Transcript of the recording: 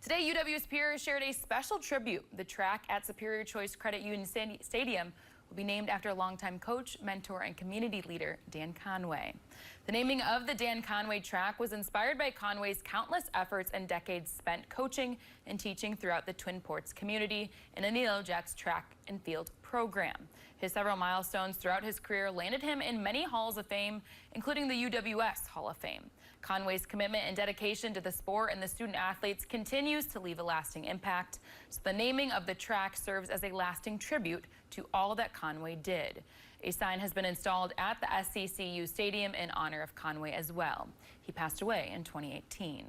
Today, UW Superior shared a special tribute. The track at Superior Choice Credit Union Stadium will be named after longtime coach, mentor, and community leader Dan Conway. The naming of the Dan Conway track was inspired by Conway's countless efforts and decades spent coaching and teaching throughout the Twin Ports community in a NeoJets track and field program. His several milestones throughout his career landed him in many halls of fame, including the UWS Hall of Fame. Conway's commitment and dedication to the sport and the student athletes continues to leave a lasting impact. So the naming of the track serves as a lasting tribute to all that Conway did. A sign has been installed at the SCCU Stadium in honor of Conway as well. He passed away in 2018.